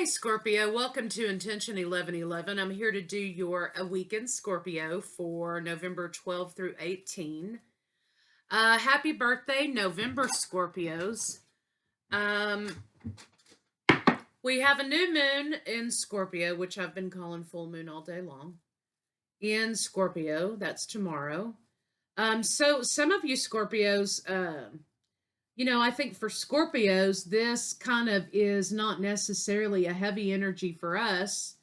Hey Scorpio, welcome to Intention 1111. I'm here to do your a weekend Scorpio for November 12 through 18. Happy birthday, November Scorpios. Um, we have a new moon in Scorpio, which I've been calling full moon all day long. In Scorpio, that's tomorrow. So some of you Scorpios, I think for Scorpios, this kind of is not necessarily a heavy energy for us.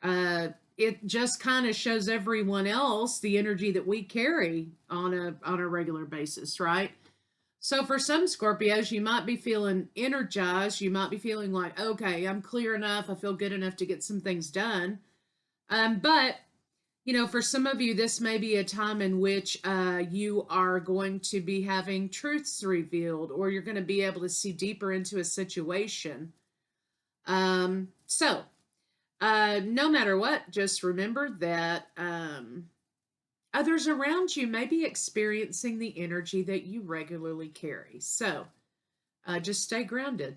It just kind of shows everyone else the energy that we carry on a regular basis, right? So for some Scorpios, you might be feeling energized. You might be feeling like, okay, I'm clear enough. I feel good enough to get some things done. But for some of you, this may be a time in which you are going to be having truths revealed, or you're going to be able to see deeper into a situation. So no matter what, just remember that others around you may be experiencing the energy that you regularly carry. So just stay grounded.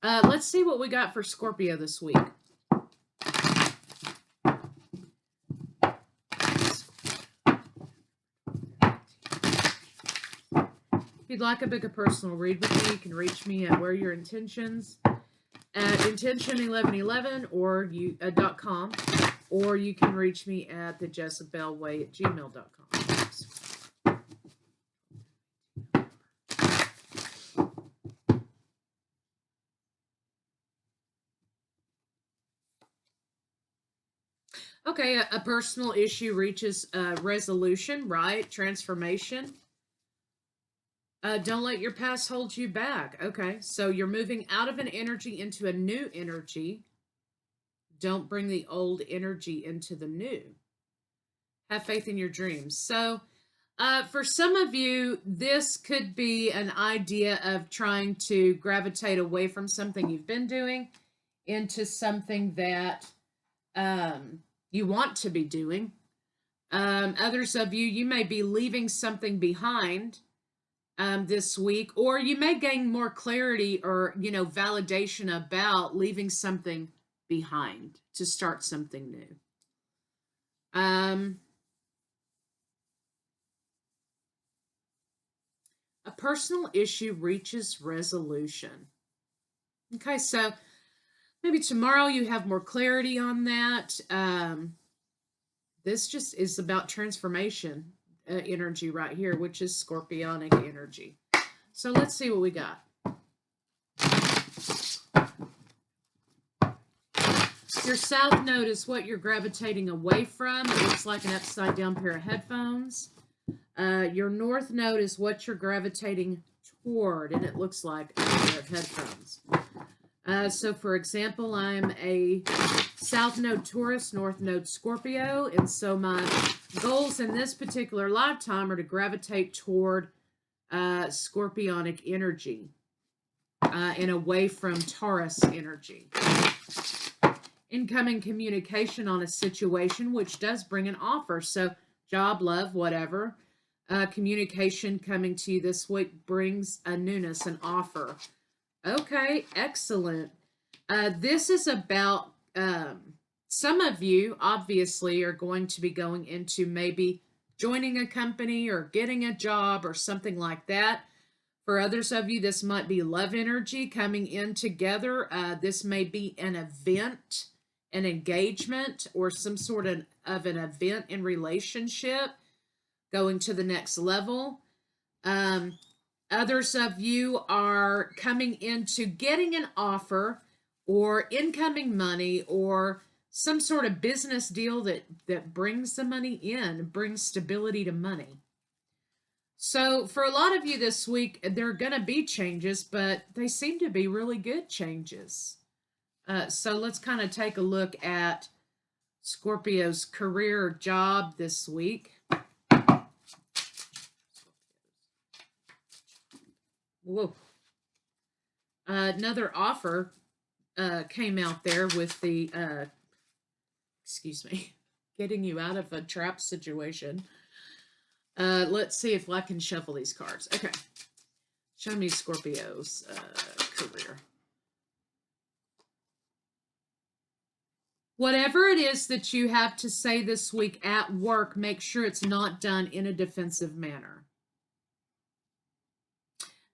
Let's see what we got for Scorpio this week. If you'd like a bigger personal read with me, you can reach me at Where Your Intentions at intention1111 or .com, or you can reach me at thejezebelway@gmail.com. Okay, a personal issue reaches resolution, right? Transformation. Don't let your past hold you back. Okay, so you're moving out of an energy into a new energy. Don't bring the old energy into the new. Have faith in your dreams. So, for some of you, this could be an idea of trying to gravitate away from something you've been doing into something that you want to be doing. Others of you, you may be leaving something behind this week, or you may gain more clarity or, validation about leaving something behind to start something new. A personal issue reaches resolution. Okay, so maybe tomorrow you have more clarity on that. This just is about transformation energy right here, which is scorpionic energy. So let's see what we got. Your south node is what you're gravitating away from. It looks like an upside down pair of headphones. Your north node is what you're gravitating toward, and it looks like a pair of headphones. So for example, I'm a South Node Taurus, North Node Scorpio, and so my goals in this particular lifetime are to gravitate toward scorpionic energy and away from Taurus energy. Incoming communication on a situation, which does bring an offer. So job, love, whatever. Communication coming to you this week brings a newness, an offer. Okay, excellent. This is about some of you obviously are going to be going into maybe joining a company or getting a job or something like that. For others of you, this might be love energy coming in together. This may be an event, an engagement, or some sort of an event in relationship going to the next level. Others of you are coming into getting an offer or incoming money or some sort of business deal that brings the money in, brings stability to money. So for a lot of you this week, there are going to be changes, but they seem to be really good changes. So let's kind of take a look at Scorpio's career job this week. Whoa. Another offer came out there with the, getting you out of a trap situation. Let's see if I can shuffle these cards. Okay. Show me Scorpio's career. Whatever it is that you have to say this week at work, make sure it's not done in a defensive manner.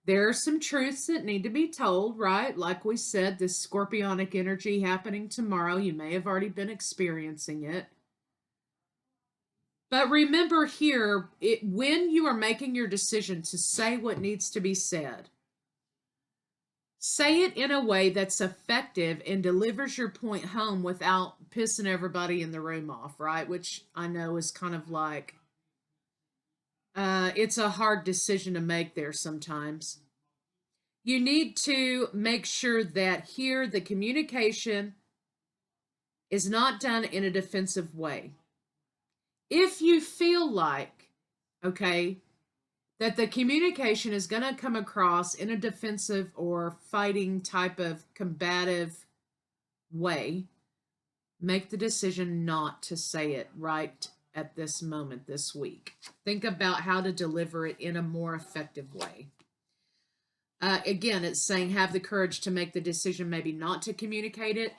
There are some truths that need to be told, right? Like we said, this scorpionic energy happening tomorrow, you may have already been experiencing it. But remember here, when you are making your decision to say what needs to be said, say it in a way that's effective and delivers your point home without pissing everybody in the room off, right? Which I know is kind of like, it's a hard decision to make there sometimes. You need to make sure that here the communication is not done in a defensive way. If you feel like, okay, that the communication is going to come across in a defensive or fighting type of combative way, make the decision not to say it right at this moment this week. Think about how to deliver it in a more effective way. Again, it's saying have the courage to make the decision maybe not to communicate it.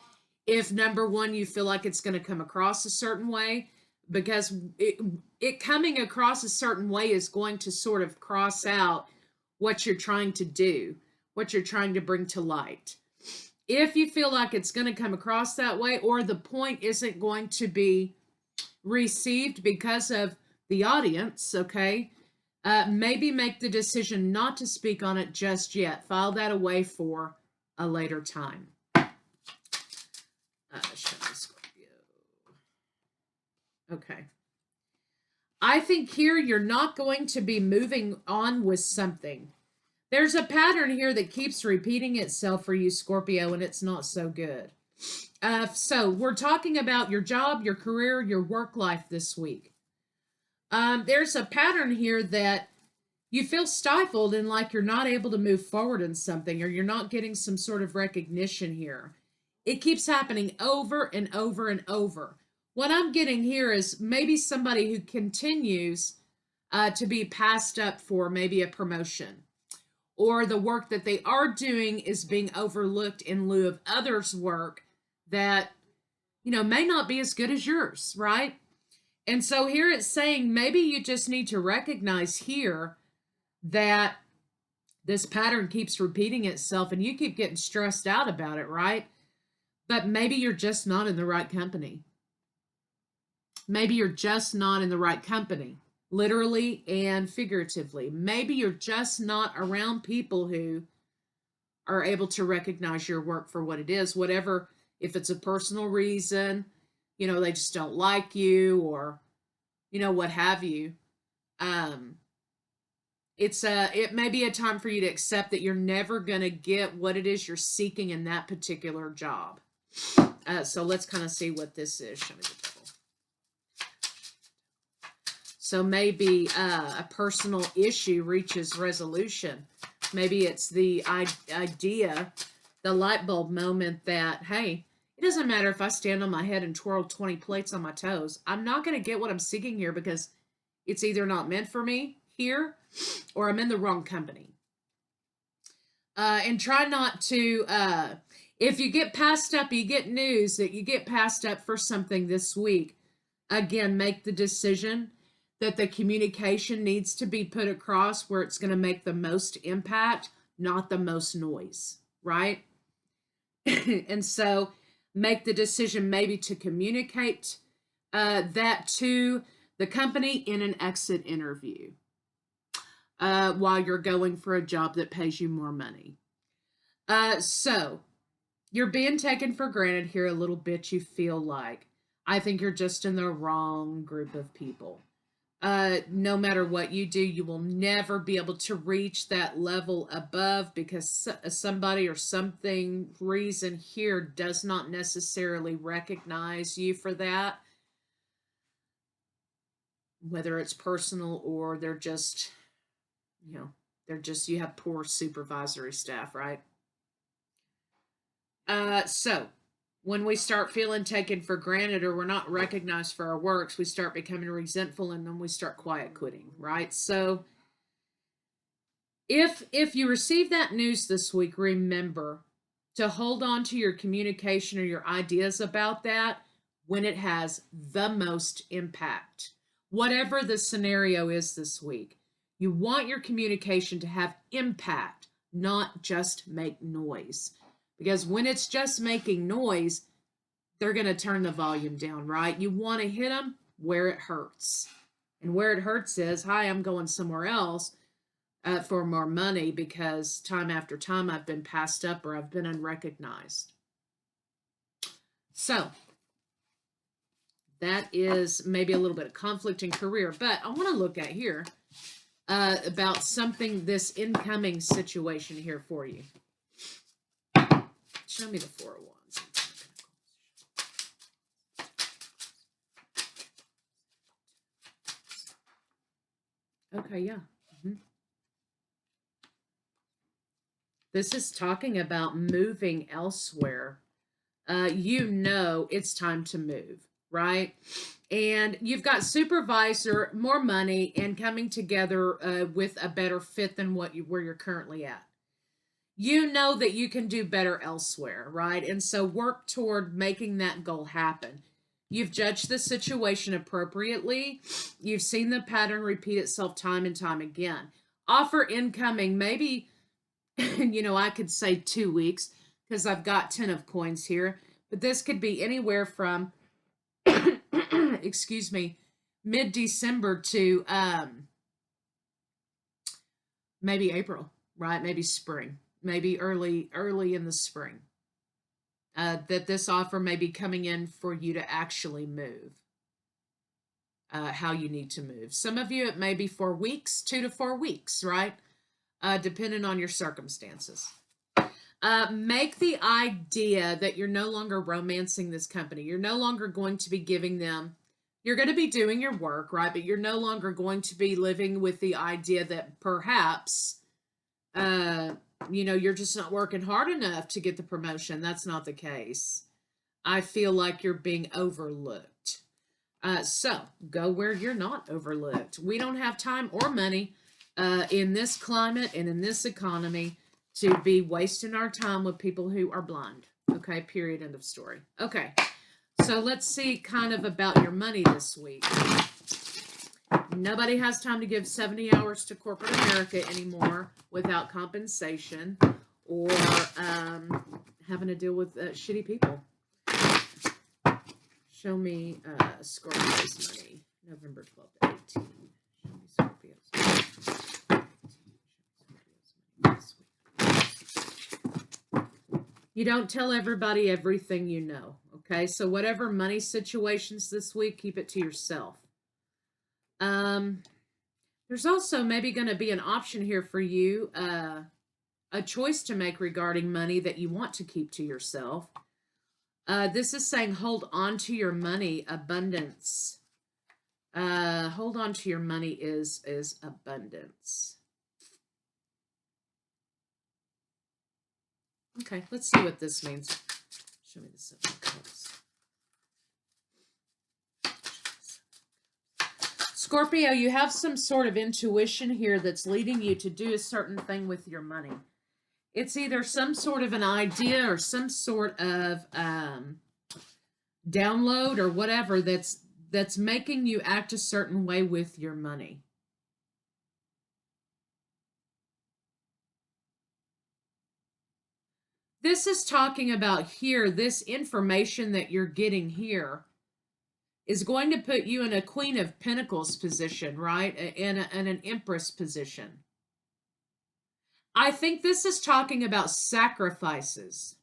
If number one, you feel like it's going to come across a certain way, because it coming across a certain way is going to sort of cross out what you're trying to do, what you're trying to bring to light. If you feel like it's going to come across that way, or the point isn't going to be received because of the audience, okay, maybe make the decision not to speak on it just yet. File that away for a later time. Scorpio. Okay. I think here you're not going to be moving on with something. There's a pattern here that keeps repeating itself for you, Scorpio, and it's not so good. So we're talking about your job, your career, your work life this week. There's a pattern here that you feel stifled and like you're not able to move forward in something, or you're not getting some sort of recognition here. It keeps happening over and over and over. What I'm getting here is maybe somebody who continues to be passed up for maybe a promotion, or the work that they are doing is being overlooked in lieu of others' work that, may not be as good as yours, right? And so here it's saying maybe you just need to recognize here that this pattern keeps repeating itself and you keep getting stressed out about it, right? But maybe you're just not in the right company. Maybe you're just not in the right company, literally and figuratively. Maybe you're just not around people who are able to recognize your work for what it is, whatever, if it's a personal reason, they just don't like you, or, what have you. It may be a time for you to accept that you're never going to get what it is you're seeking in that particular job. So let's kind of see what this is. Show me the devil. So maybe a personal issue reaches resolution. Maybe it's the idea, the light bulb moment that, hey, it doesn't matter if I stand on my head and twirl 20 plates on my toes. I'm not going to get what I'm seeking here because it's either not meant for me here or I'm in the wrong company. And try not to, if you get passed up, you get news that you get passed up for something this week, again, make the decision that the communication needs to be put across where it's going to make the most impact, not the most noise, right? And so make the decision maybe to communicate that to the company in an exit interview while you're going for a job that pays you more money. So you're being taken for granted here a little bit, you feel like. I think you're just in the wrong group of people. No matter what you do, you will never be able to reach that level above because somebody or something reason here does not necessarily recognize you for that. Whether it's personal or they're just, you have poor supervisory staff, right? So when we start feeling taken for granted or we're not recognized for our works, we start becoming resentful and then we start quiet quitting, right? So if you receive that news this week, remember to hold on to your communication or your ideas about that when it has the most impact. Whatever the scenario is this week, you want your communication to have impact, not just make noise. Because when it's just making noise, they're going to turn the volume down, right? You want to hit them where it hurts. And where it hurts is, hi, I'm going somewhere else for more money because time after time I've been passed up or I've been unrecognized. So that is maybe a little bit of conflict in career, but I want to look at here about something, this incoming situation here for you. Show me the Four of Wands. Okay, yeah. This is talking about moving elsewhere. You know it's time to move, right? And you've got supervisor, more money, and coming together with a better fit than where you're currently at. You know that you can do better elsewhere, right? And so work toward making that goal happen. You've judged the situation appropriately. You've seen the pattern repeat itself time and time again. Offer incoming, maybe, I could say 2 weeks because I've got 10 of coins here, but this could be anywhere from, excuse me, mid-December to maybe April, right? Maybe spring, maybe early in the spring. That this offer may be coming in for you to actually move. How you need to move. Some of you, it may be 4 weeks, 2 to 4 weeks, right? Depending on your circumstances. Make the idea that you're no longer romancing this company. You're no longer going to be giving them, you're going to be doing your work, right? But you're no longer going to be living with the idea that perhaps, you're just not working hard enough to get the promotion. That's not the case. I feel like you're being overlooked. So go where you're not overlooked. We don't have time or money in this climate and in this economy to be wasting our time with people who are blind. Okay, period, end of story. Okay, so let's see kind of about your money this week. Nobody has time to give 70 hours to corporate America anymore without compensation or having to deal with shitty people. Show me Scorpio's money, November 12th to 18. Show me Scorpio's money. You don't tell everybody everything you know, okay? So whatever money situations this week, keep it to yourself. There's also maybe going to be an option here for you, a choice to make regarding money that you want to keep to yourself. This is saying hold on to your money, abundance. Hold on to your money is abundance. Okay, let's see what this means. Show me the 7 of Cups. Scorpio, you have some sort of intuition here that's leading you to do a certain thing with your money. It's either some sort of an idea or some sort of download or whatever that's making you act a certain way with your money. This is talking about here, this information that you're getting here is going to put you in a Queen of Pentacles position, right? In an Empress position. I think this is talking about sacrifices.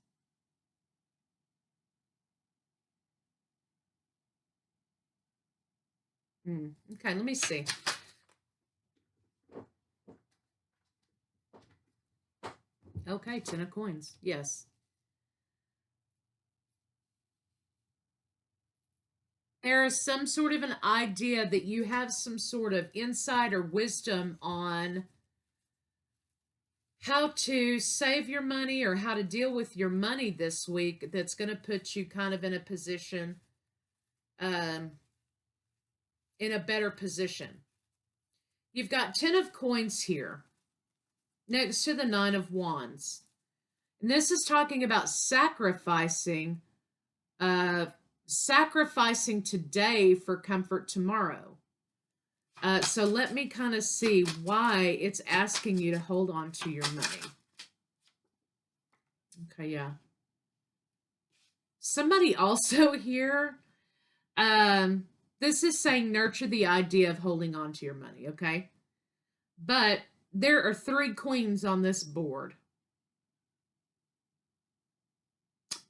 Okay, let me see. Okay, 10 of coins. Yes. There is some sort of an idea that you have some sort of insight or wisdom on how to save your money or how to deal with your money this week that's going to put you kind of in a position, in a better position. You've got 10 of coins here next to the 9 of wands. And this is talking about sacrificing sacrificing today for comfort tomorrow. So let me kind of see why it's asking you to hold on to your money. Okay, yeah. Somebody also here, this is saying nurture the idea of holding on to your money, okay? But there are 3 queens on this board.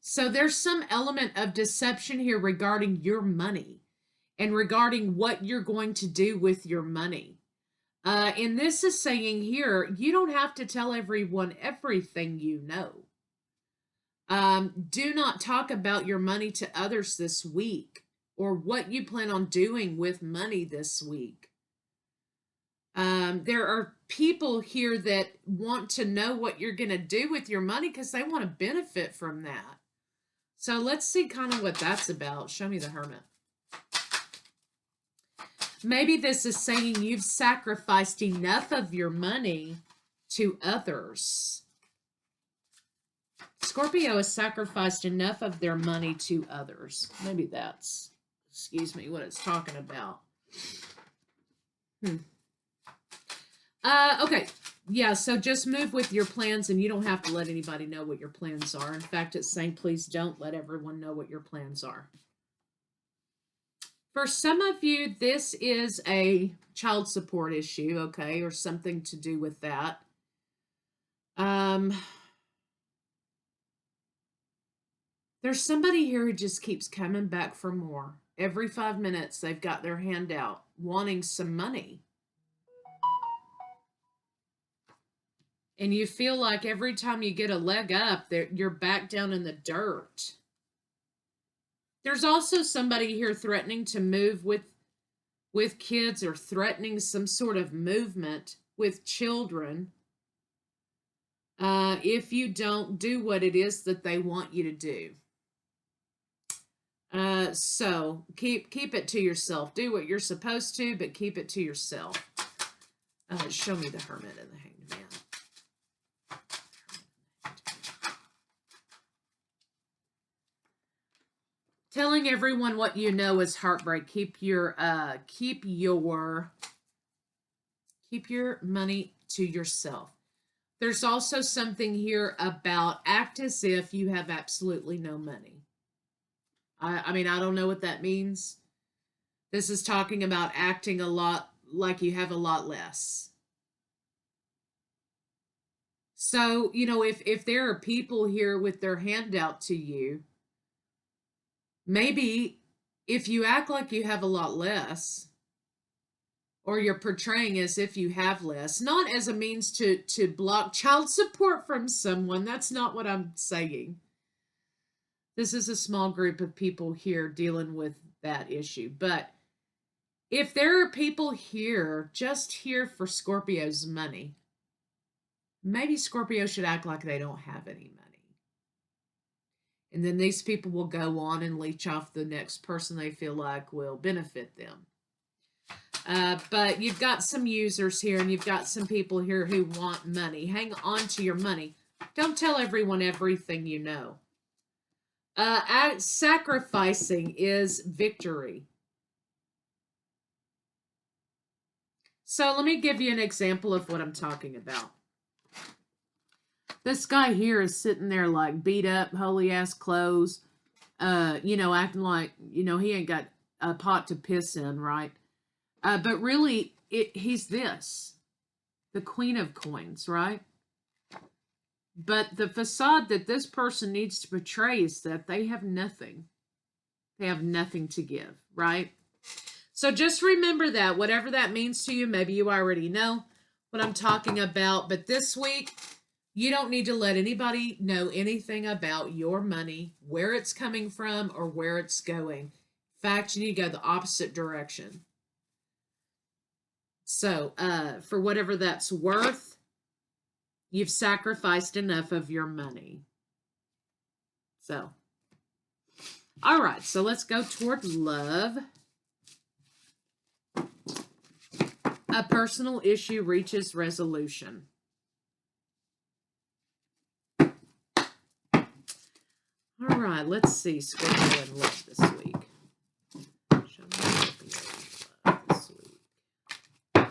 So there's some element of deception here regarding your money and regarding what you're going to do with your money. And this is saying here, you don't have to tell everyone everything you know. Do not talk about your money to others this week or what you plan on doing with money this week. There are people here that want to know what you're going to do with your money because they want to benefit from that. So let's see kind of what that's about. Show me the Hermit. Maybe this is saying you've sacrificed enough of your money to others. Scorpio has sacrificed enough of their money to others. Maybe that's, excuse me, what it's talking about. Okay. Yeah, so just move with your plans, and you don't have to let anybody know what your plans are. In fact, it's saying please don't let everyone know what your plans are. For some of you, this is a child support issue, okay, or something to do with that. There's somebody here who just keeps coming back for more. Every 5 minutes, they've got their hand out, wanting some money. And you feel like every time you get a leg up, you're back down in the dirt. There's also somebody here threatening to move with kids or threatening some sort of movement with children if you don't do what it is that they want you to do. So keep it to yourself. Do what you're supposed to, but keep it to yourself. Show me the Hermit and the Hanged Man. Telling everyone what you know is heartbreak. Keep your money to yourself. There's also something here about act as if you have absolutely no money. I mean, I don't know what that means. This is talking about acting a lot like you have a lot less. So, you know, if there are people here with their hand out to you, maybe if you act like you have a lot less, or you're portraying as if you have less, not as a means to block child support from someone. That's not what I'm saying. This is a small group of people here dealing with that issue. But if there are people here just here for Scorpio's money, maybe Scorpio should act like they don't have any money. And then these people will go on and leech off the next person they feel like will benefit them. But you've got some users here, and you've got some people here who want money. Hang on to your money. Don't tell everyone everything you know. Sacrificing is victory. So let me give you an example of what I'm talking about. This guy here is sitting there like beat up, holy ass clothes, acting like, he ain't got a pot to piss in, right? But really, he's this, the Queen of Coins, right? But the facade that this person needs to portray is that they have nothing. They have nothing to give, right? So just remember that, whatever that means to you, maybe you already know what I'm talking about. But this week, you don't need to let anybody know anything about your money, where it's coming from, or where it's going. In fact, you need to go the opposite direction. So, for whatever that's worth, you've sacrificed enough of your money. So, all right, so let's go toward love. A personal issue reaches resolution. All right, let's see Scorpio in love this week. Show me Scorpio in love this week. Show me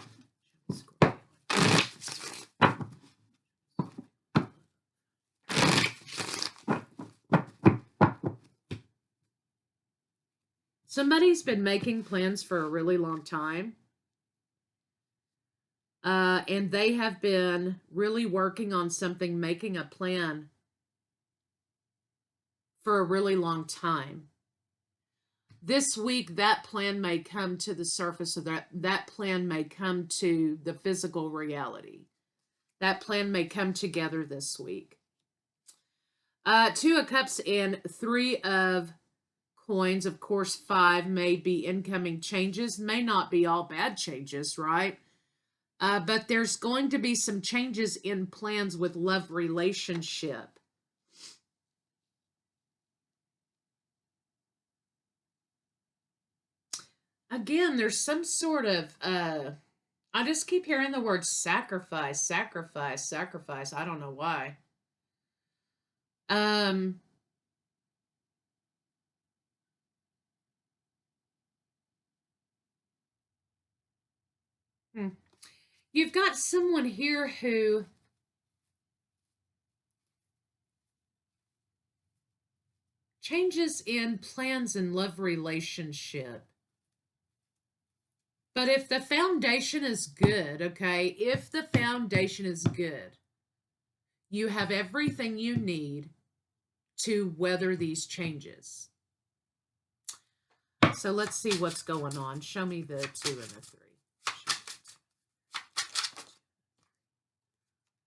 Scorpio in love this week. Somebody's been making plans for a really long time. And they have been really working on something, making a plan for a really long time. This week, that plan may come to the surface of that plan may come to the physical reality. That plan may come together this week. 2 of Cups and 3 of Coins. Of course, 5 may be incoming changes. May not be all bad changes, right? But there's going to be some changes in plans with love relationship. Again, there's some sort of, I just keep hearing the word sacrifice, sacrifice, sacrifice. I don't know why. You've got someone here who changes in plans and love relationship. But if the foundation is good, okay, if the foundation is good, you have everything you need to weather these changes. So let's see what's going on. Show me the 2 and the 3.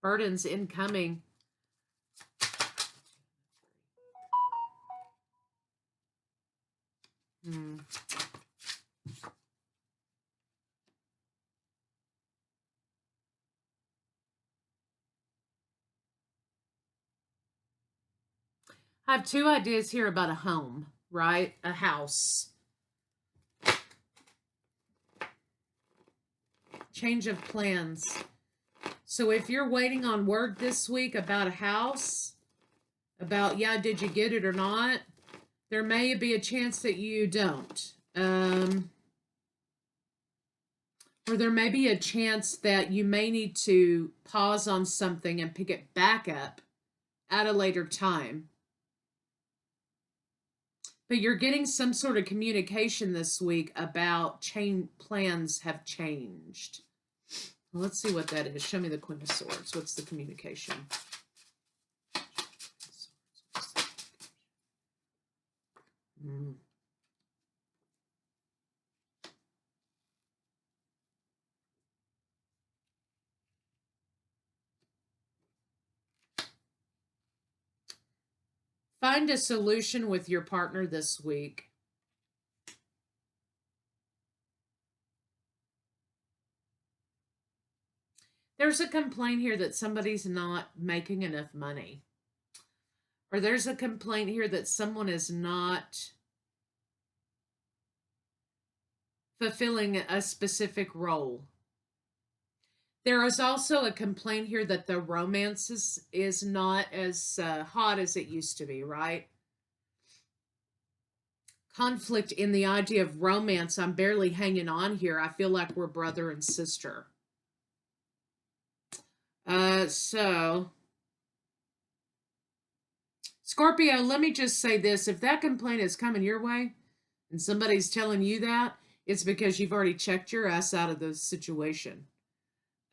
Burdens incoming. I have 2 ideas here about a home, right? A house. Change of plans. So if you're waiting on word this week about a house, about, yeah, did you get it or not, there may be a chance that you don't. Or there may be a chance that you may need to pause on something and pick it back up at a later time. But you're getting some sort of communication this week about plans have changed. Well, let's see what that is. Show me the Queen of Swords. What's the communication? Find a solution with your partner this week. There's a complaint here that somebody's not making enough money. Or there's a complaint here that someone is not fulfilling a specific role. There is also a complaint here that the romance is not as hot as it used to be, right? Conflict in the idea of romance. I'm barely hanging on here. I feel like we're brother and sister. So, Scorpio, let me just say this. If that complaint is coming your way and somebody's telling you that, it's because you've already checked your ass out of the situation.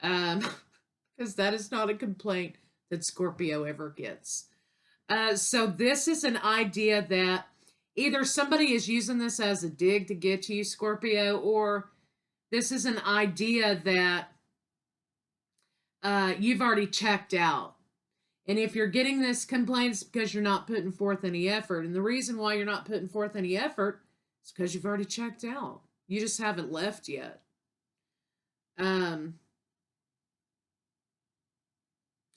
Because that is not a complaint that Scorpio ever gets. So this is an idea that either somebody is using this as a dig to get to you, Scorpio, or this is an idea that you've already checked out. And if you're getting this complaint, it's because you're not putting forth any effort. And the reason why you're not putting forth any effort is because you've already checked out. You just haven't left yet.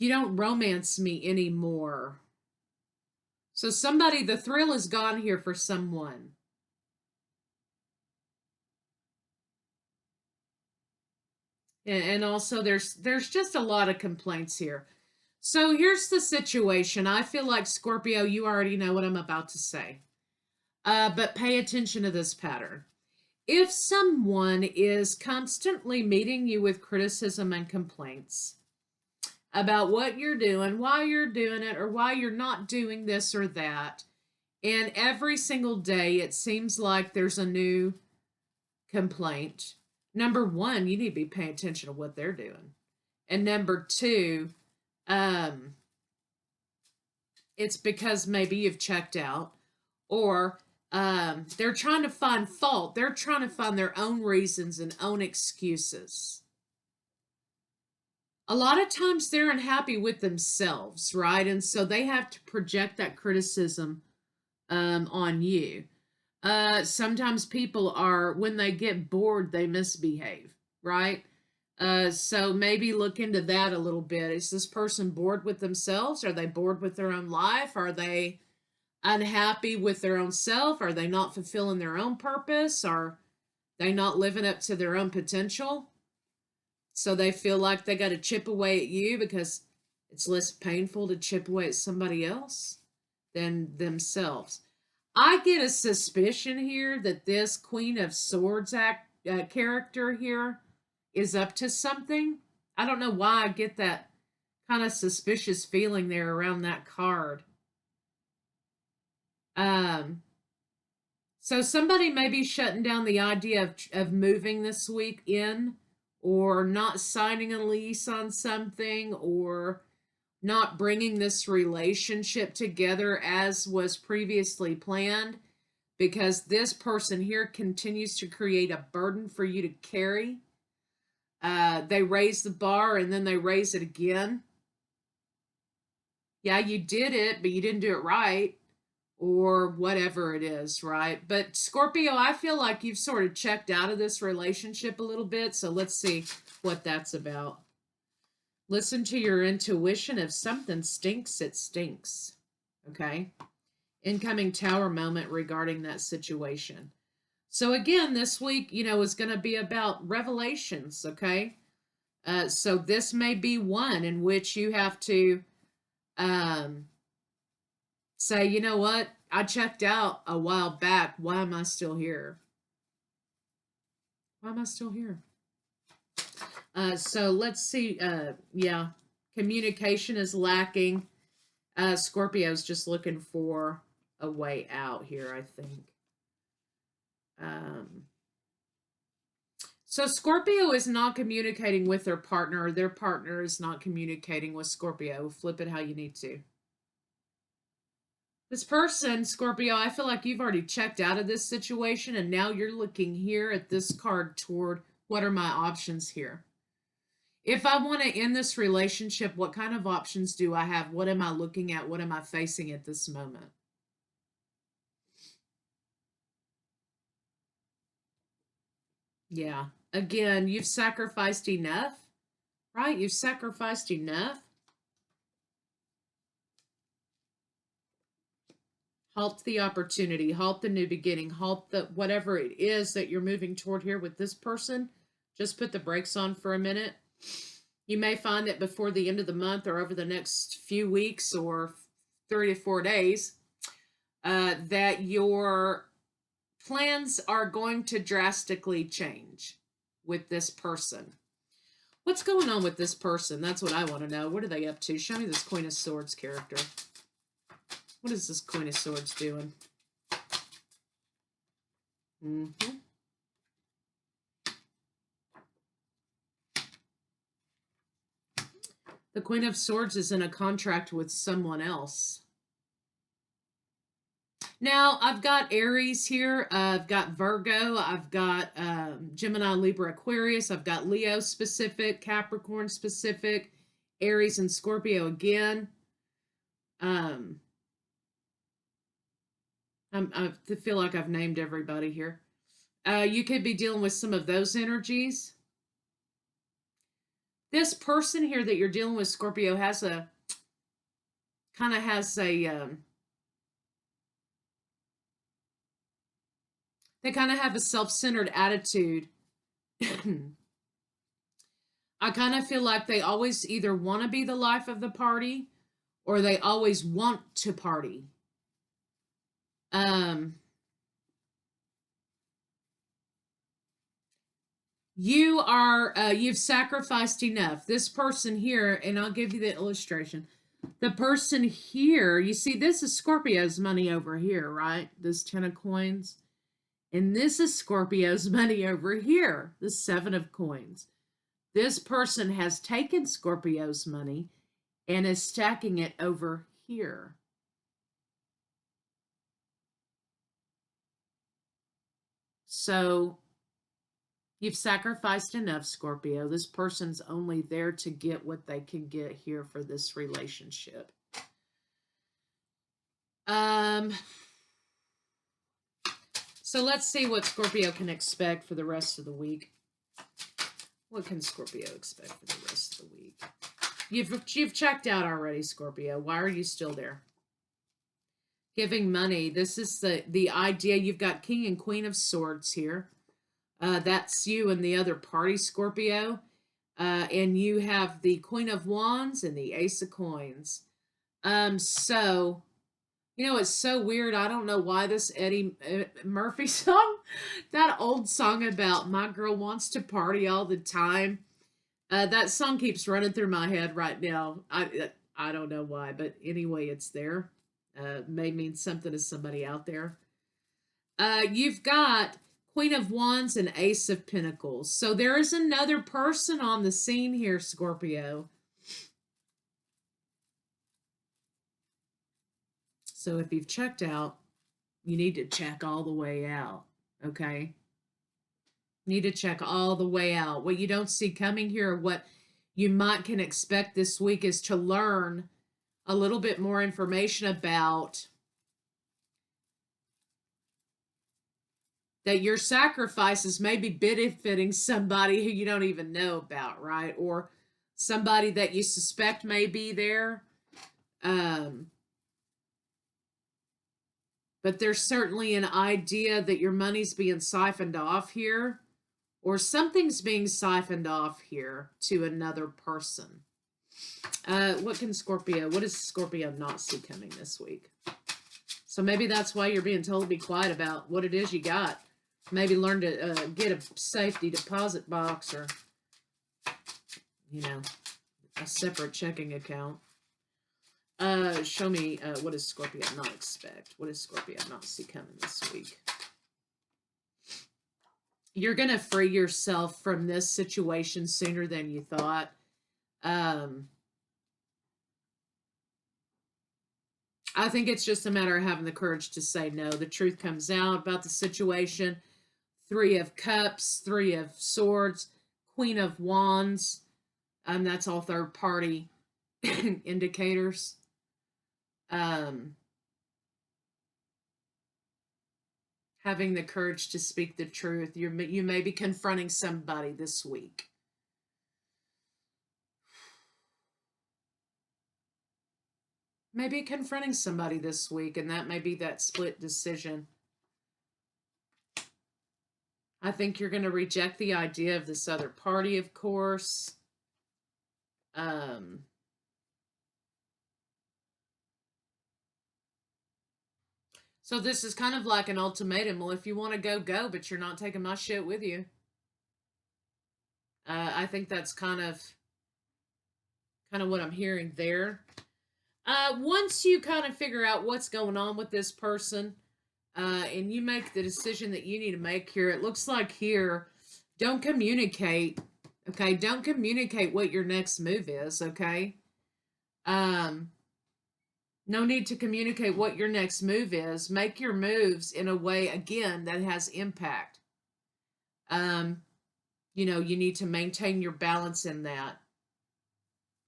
You don't romance me anymore. So the thrill is gone here for someone. And also there's just a lot of complaints here. So here's the situation. I feel like Scorpio, you already know what I'm about to say. But pay attention to this pattern. If someone is constantly meeting you with criticism and complaints about what you're doing, why you're doing it, or why you're not doing this or that, and every single day it seems like there's a new complaint, number one, you need to be paying attention to what they're doing. And number two, um, it's because maybe you've checked out, or they're trying to find fault. They're trying to find their own reasons and own excuses. A lot of times they're unhappy with themselves, right? And so they have to project that criticism on you. Sometimes people are, when they get bored, they misbehave, right? So maybe look into that a little bit. Is this person bored with themselves? Are they bored with their own life? Are they unhappy with their own self? Are they not fulfilling their own purpose? Are they not living up to their own potential? So they feel like they got to chip away at you because it's less painful to chip away at somebody else than themselves. I get a suspicion here that this Queen of Swords character here is up to something. I don't know why I get that kind of suspicious feeling there around that card. So somebody may be shutting down the idea of moving this week in, or not signing a lease on something, or not bringing this relationship together as was previously planned, because this person here continues to create a burden for you to carry. They raise the bar and then they raise it again. Yeah, you did it, but you didn't do it right, or whatever it is, right? But Scorpio, I feel like you've sort of checked out of this relationship a little bit, so let's see what that's about. Listen to your intuition. If something stinks, it stinks. Okay? Incoming tower moment regarding that situation. So again, this week, is going to be about revelations, okay? So this may be one in which you have to say, you know what? I checked out a while back. Why am I still here? Why am I still here? So let's see. Yeah, communication is lacking. Scorpio's just looking for a way out here, I think. So Scorpio is not communicating with their partner, or their partner is not communicating with Scorpio. Flip it how you need to. This person, Scorpio, I feel like you've already checked out of this situation, and now you're looking here at this card toward what are my options here. If I want to end this relationship, what kind of options do I have? What am I looking at? What am I facing at this moment? Yeah. Again, you've sacrificed enough, right? You've sacrificed enough. Halt the opportunity, halt the new beginning, halt the whatever it is that you're moving toward here with this person. Just put the brakes on for a minute. You may find that before the end of the month, or over the next few weeks or 3 to 4 days, that your plans are going to drastically change with this person. What's going on with this person? That's what I want to know. What are they up to? Show me this Queen of Swords character. What is this Queen of Swords doing? Mm-hmm. The Queen of Swords is in a contract with someone else. Now, I've got Aries here. I've got Virgo. I've got Gemini, Libra, Aquarius. I've got Leo specific, Capricorn specific, Aries and Scorpio again. I feel like I've named everybody here. You could be dealing with some of those energies. This person here that you're dealing with, Scorpio, has a they kind of have a self-centered attitude. I kind of feel like they always either want to be the life of the party or they always want to party. Um, you've sacrificed enough. This person here, and I'll give you the illustration. The person here, you see, this is Scorpio's money over here, right? This 10 of coins. And this is Scorpio's money over here, the 7 of coins. This person has taken Scorpio's money and is stacking it over here. So you've sacrificed enough, Scorpio. This person's only there to get what they can get here for this relationship. So let's see what Scorpio can expect for the rest of the week. What can Scorpio expect for the rest of the week? You've checked out already, Scorpio. Why are you still there? Giving money. This is the idea. You've got King and Queen of Swords here. That's you and the other party, Scorpio. And you have the Queen of Wands and the Ace of Coins. So, you know, it's so weird. I don't know why this Eddie Murphy song, that old song about my girl wants to party all the time, that song keeps running through my head right now. I don't know why, but anyway, it's there. May mean something to somebody out there. You've got Queen of Wands and Ace of Pentacles. So there is another person on the scene here, Scorpio. So if you've checked out, you need to check all the way out, okay? Need to check all the way out. What you don't see coming here, or what you might can expect this week, is to learn a little bit more information about that your sacrifices may be benefiting somebody who you don't even know about, right? Or somebody that you suspect may be there. But there's certainly an idea that your money's being siphoned off here, or something's being siphoned off here to another person. What does Scorpio not see coming this week? So maybe that's why you're being told to be quiet about what it is you got. Maybe learn to get a safety deposit box, or, you know, a separate checking account. Show me, what does Scorpio not expect? What does Scorpio not see coming this week? You're going to free yourself from this situation sooner than you thought. I think it's just a matter of having the courage to say no. The truth comes out about the situation. 3 of Cups, 3 of Swords, Queen of Wands. That's all third party indicators. Having the courage to speak the truth. You may be confronting somebody this week. Maybe confronting somebody this week, and that may be that split decision. I think you're going to reject the idea of this other party, of course. So this is kind of like an ultimatum. Well, if you want to go, go, but you're not taking my shit with you. I think that's kind of what I'm hearing there. Once you kind of figure out what's going on with this person, and you make the decision that you need to make here, it looks like here, don't communicate, okay? Don't communicate what your next move is, okay? No need to communicate what your next move is. Make your moves in a way, again, that has impact. You know, you need to maintain your balance in that.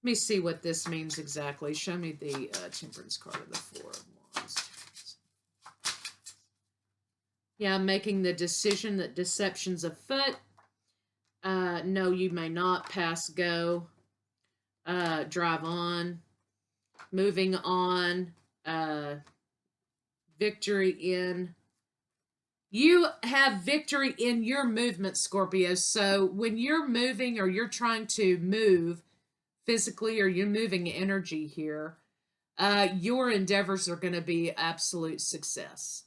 Let me see what this means exactly. Show me the Temperance card of the 4 of Wands. Yeah, making the decision that deception's afoot. No, you may not. Pass, go. Drive on. Moving on. Victory in. You have victory in your movement, Scorpio. So when you're moving or you're trying to move physically or you're moving energy here, your endeavors are going to be absolute success.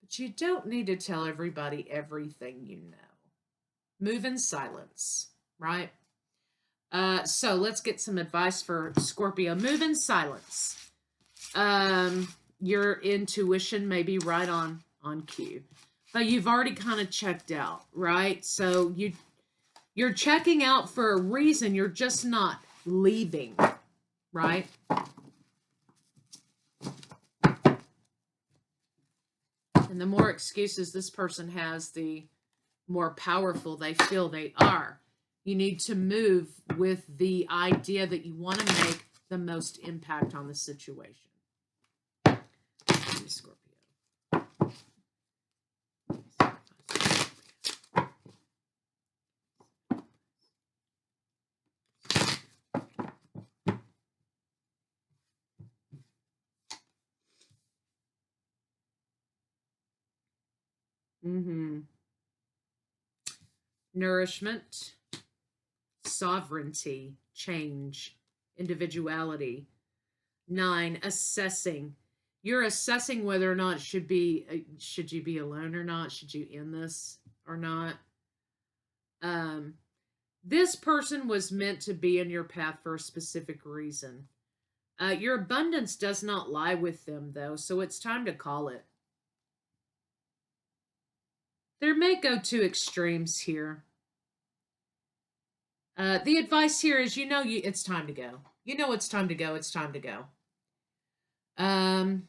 But you don't need to tell everybody everything you know. Move in silence, right? So let's get some advice for Scorpio. Move in silence. Your intuition may be right on cue, but you've already kind of checked out, right? So you're checking out for a reason. You're just not leaving, right? And the more excuses this person has, the more powerful they feel they are. You need to move with the idea that you want to make the most impact on the situation. Scorpio. Mm-hmm. Nourishment, sovereignty, change, individuality. 9, assessing. You're assessing whether or not should you be alone or not? Should you end this or not? This person was meant to be in your path for a specific reason. Your abundance does not lie with them, though, so it's time to call it. There may go to extremes here. The advice here is, it's time to go. You know it's time to go. It's time to go. I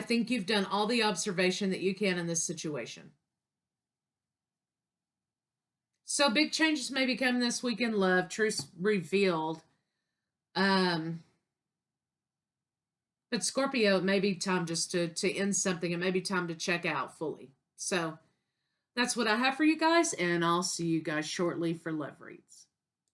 think you've done all the observation that you can in this situation. So big changes may be coming this week in love. Truths revealed. But Scorpio, it may be time just to end something. It may be time to check out fully. So that's what I have for you guys, and I'll see you guys shortly for love reads.